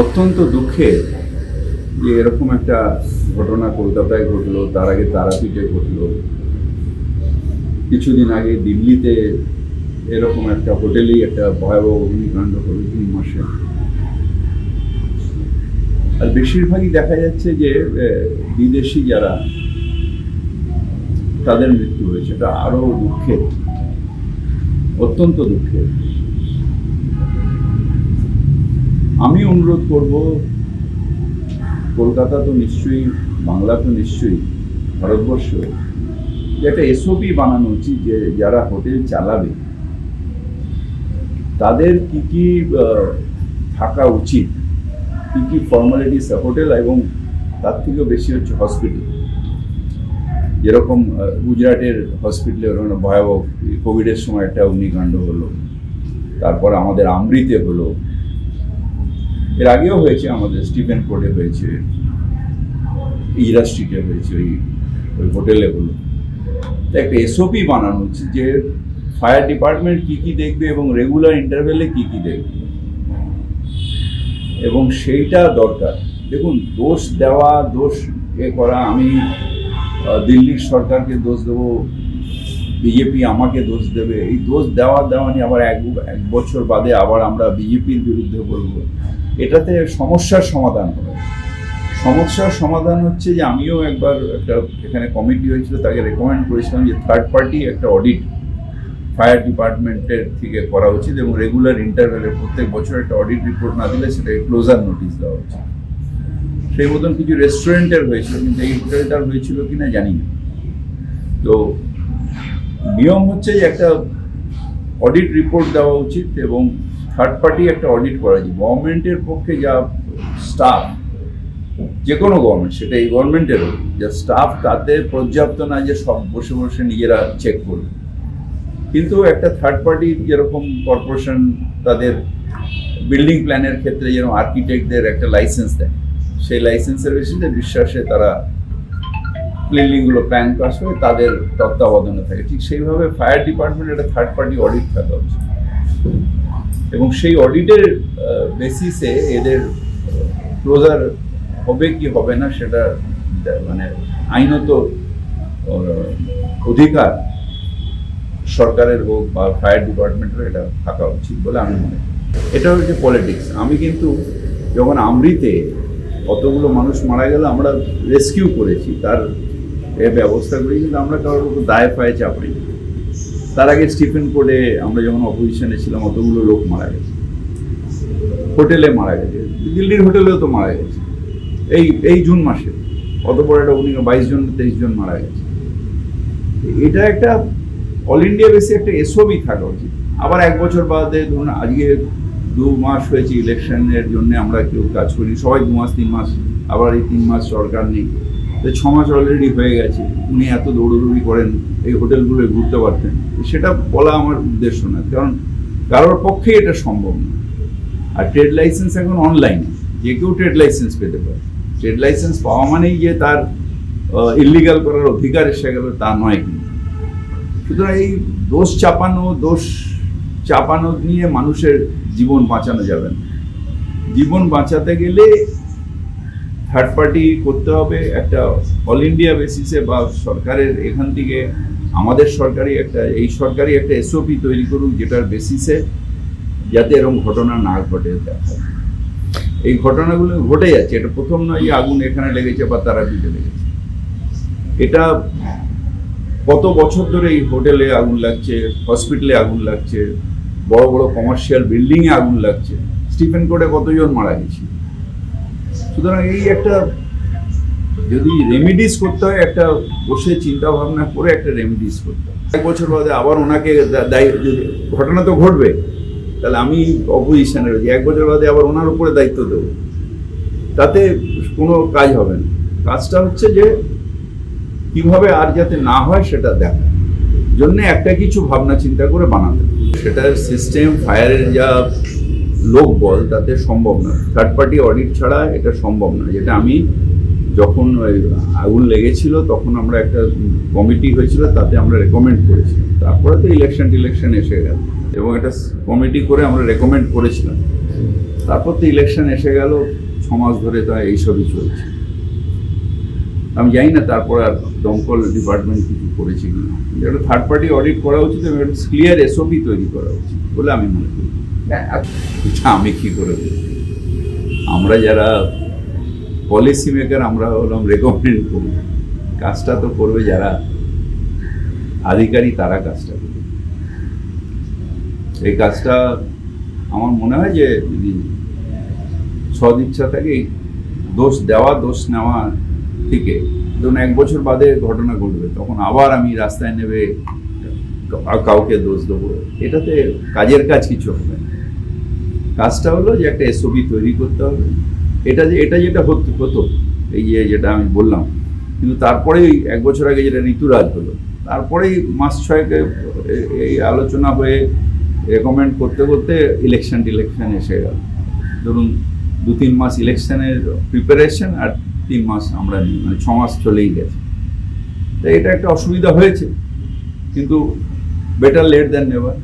অত্যন্ত দুঃখের যে এরকম একটা ঘটনা কলকাতায় ঘটলো, তার আগে তারাপীঠে ঘটলো, কিছুদিন আগে দিল্লিতে এরকম একটা হোটেলেই একটা ভয়াবহ অগ্নিকাণ্ড হলো জুন মাসে। আর বেশিরভাগই দেখা যাচ্ছে যে বিদেশি যারা, তাদের মৃত্যু হয়েছে। এটা আরো দুঃখের, অত্যন্ত দুঃখের। আমি অনুরোধ করব, কলকাতা তো নিশ্চয়ই, বাংলা তো নিশ্চয়ই, ভারতবর্ষ, যে একটা এসওপি বানানো উচিত যে যারা হোটেল চালাবে তাদের কি কি থাকা উচিত, কি কি ফর্মালিটিস হোটেল, এবং তার থেকেও বেশি হচ্ছে হসপিটাল। যেরকম গুজরাটের হসপিটালে ভয়াবহ কোভিডের সময় একটা অগ্নিকাণ্ড হলো, তারপর আমাদের আমৃতে হলো, এর আগেও হয়েছে, আমাদের স্টিফেন কোর্টে হয়েছে, ইরা স্ট্রিটে হয়েছে, ওই হোটেলে হলো। একটা এসওপি বানানো উচিত যে ফায়ার ডিপার্টমেন্ট কি কি দেখবে এবং রেগুলার ইন্টারভেলে কি কি দেখবে, এবং সেইটা দরকার। দেখুন, দোষ দেওয়া, দোষ করা, আমি দিল্লির সরকারকে দোষ দেবো, বিজেপি আমাকে দোষ দেবে, এই দোষ দেওয়া নিয়ে আবার এক বছর বাদে আবার আমরা বিজেপির বিরুদ্ধে বলবো, এটাতে সমস্যার সমাধান হবে। সমস্যার সমাধান হচ্ছে যে আমিও একবার একটা এখানে কমিটি হয়েছিল, তাকে রেকমেন্ড করেছিলাম যে থার্ড পার্টি একটা অডিট ফায়ার ডিপার্টমেন্টের থেকে করা উচিত, এবং রেগুলার ইন্টারভেলে প্রত্যেক বছর একটা অডিট রিপোর্ট না দিলে সেটাকে ক্লোজার নোটিশ দেওয়া উচিত। সেই মতন কিছু রেস্টুরেন্টের হয়েছিল, কিন্তু এই হোটেলটার হয়েছিল কিনা জানি না। তো নিয়ম হচ্ছে যে একটা অডিট রিপোর্ট দেওয়া উচিত এবং থার্ড পার্টি একটা অডিট করা উচিত। গভর্নমেন্টের পক্ষে যা স্টাফ, যে কোনো গভর্নমেন্ট, সেটা এই গভর্নমেন্টেরও যা স্টাফ, তাতে পর্যাপ্ত না যে সব বসে বসে নিজেরা চেক করবে। কিন্তু একটা থার্ড পার্টি, যেরকম কর্পোরেশন তাদের বিল্ডিং প্ল্যানের ক্ষেত্রে যেরকম আর্কিটেক্টদের একটা লাইসেন্স দেয়, সেই লাইসেন্সের বেসিসে বিশ্বাসে তারা বিল্ডিংগুলো প্ল্যান পাস করে তাদের তত্ত্বাবধানে থাকে, ঠিক সেইভাবে ফায়ার ডিপার্টমেন্ট একটা থার্ড পার্টি অডিট থাকা উচিত, এবং সেই অডিটের বেসিসে এদের ক্লোজার হবে কি হবে না সেটা মানে আইনত অধিকার সরকারের হোক বা ফায়ার ডিপার্টমেন্টের এটা থাকা উচিত বলে আমি মনে করি। এটা হচ্ছে পলিটিক্স। আমি কিন্তু যখন আমৃতে কতগুলো মানুষ মারা গেল আমরা রেস্কিউ করেছি, তার ব্যবস্থা করি, কিন্তু আমরা কারোর উপর দায় ফায়ে চাপাই। তার আগে স্টিফেন কোর্টে আমরা যখন অপোজিশনে ছিলাম অতগুলো লোক মারা গেছে, হোটেলে মারা গেছে, দিল্লির হোটেলেও তো মারা গেছে এই জুন মাসে। অত বড় একটা 22 জন 23 জন মারা গেছে। এটা একটা অল ইন্ডিয়া বেসে একটা এসওপি থাকা উচিত। আবার এক বছর বাদে, ধরুন আজকে 2 মাস হয়েছে ইলেকশনের জন্য, আমরা কেউ কাজ করি, সবাই 2 মাস 3 মাস, আবার এই 3 মাস সরকার নেই, তো 6 মাস অলরেডি হয়ে গেছে। উনি এত দৌড়দৌড়ি করেন, এই হোটেলগুলো ঘুরতে পারতেন, সেটা বলা আমার উদ্দেশ্য না, কারণ কারোর পক্ষে এটা সম্ভব না। আর ট্রেড লাইসেন্স এখন অনলাইন, যে কেউ ট্রেড লাইসেন্স পেতে পারে। ট্রেড লাইসেন্স পাওয়া মানেই যে তার ইলিগাল করার অধিকার এসে গেল তা নয়। কিন্তু সুতরাং এই দোষ চাপানো নিয়ে মানুষের জীবন বাঁচানো যাবে না। জীবন বাঁচাতে গেলে থার্ড পার্টি করতে হবে একটা অল ইন্ডিয়া বেসিসে, বা সরকারের এখান থেকে আমাদের সরকারি একটা এসওপি তৈরি করুক, যেটার বেসিসে যাতে এরকম ঘটনা না ঘটে। এই ঘটনাগুলো ঘটে যাচ্ছে, এটা প্রথম নয় যে আগুন এখানে লেগেছে বা তারাপীঠে লেগেছে। এটা কত বছর ধরে এই হোটেলে আগুন লাগছে, হসপিটালে আগুন লাগছে, বড় বড় কমার্শিয়াল বিল্ডিংয়ে আগুন লাগছে, স্টিফেন কোর্টে কতজন মারা গেছে। সুতরাং এই একটা যদি রেমিডিস করতে হয়, একটা বসে চিন্তা ভাবনা করে একটা রেমিডিস করতে হয়। 1 বছর বাদে আবার ওনাকে ঘটনা তো ঘটবে, তাহলে আমি অপোজিশনে রয়েছি, 1 বছর বাদে আবার ওনার উপরে দায়িত্ব দেবো, তাতে কোনো কাজ হবে না। কাজটা হচ্ছে যে কিভাবে আর যাতে না হয় সেটা দেখার জন্য একটা কিছু ভাবনা চিন্তা করে বানাতে, সেটার সিস্টেম ফায়ারের যা লোক বল তাতে সম্ভব না। থার্ড পার্টি অডিট ছাড়া এটা সম্ভব না। যেটা আমি যখন আগুন লেগেছিল তখন আমরা একটা কমিটি হয়েছিল, তাতে আমরা রেকমেন্ড করেছিলাম। তারপরে তো ইলেকশন এসে গেল, এবং একটা কমিটি করে আমরা রেকমেন্ড করেছিলাম তারপর তো ইলেকশন এসে গেল, 6 মাস ধরে তো এইসবই চলছে। আমি জানি না তারপর আর দমকল ডিপার্টমেন্ট কিছু করেছে কিনা, একটা থার্ড পার্টি অডিট করা উচিত এবং ক্লিয়ার এসওপি তৈরি করা উচিত বলে আমি মনে করি। এটা আমি কি করে বলবো? আমরা যারা পলিসি মেকার আমরা হলাম রেকমেন্ড করি, কাজটা তো করবে যারা আধিকারিক, তারা কাজটা করবে। এই কাজটা আমার মনে হয় যে যদি সদিচ্ছা থাকে, দোষ দেওয়া দোষ নেওয়া থেকে ধরুন 1 বছর বাদে ঘটনা ঘটবে, তখন আবার আমি রাস্তায় নেবে কাউকে দোষ দেবো, এটাতে কাজের কাজ কিছু হবে না। কাজটা হলো যে একটা এসওপি তৈরি করতে হবে। এটা যেটা হতো এই যেটা আমি বললাম, কিন্তু তারপরেই 1 বছর আগে যেটা ঋতুরাজ হলো, তারপরেই মাস 6 এই আলোচনা হয়ে রেকমেন্ড করতে করতে ইলেকশন এসে গেল। ধরুন 2-3 মাস ইলেকশনের প্রিপারেশন আর 3 মাস আমরা নিই, মানে 6 মাস চলেই গেছে। তো এটা একটা অসুবিধা হয়েছে, কিন্তু বেটার লেট দ্যান নেভার।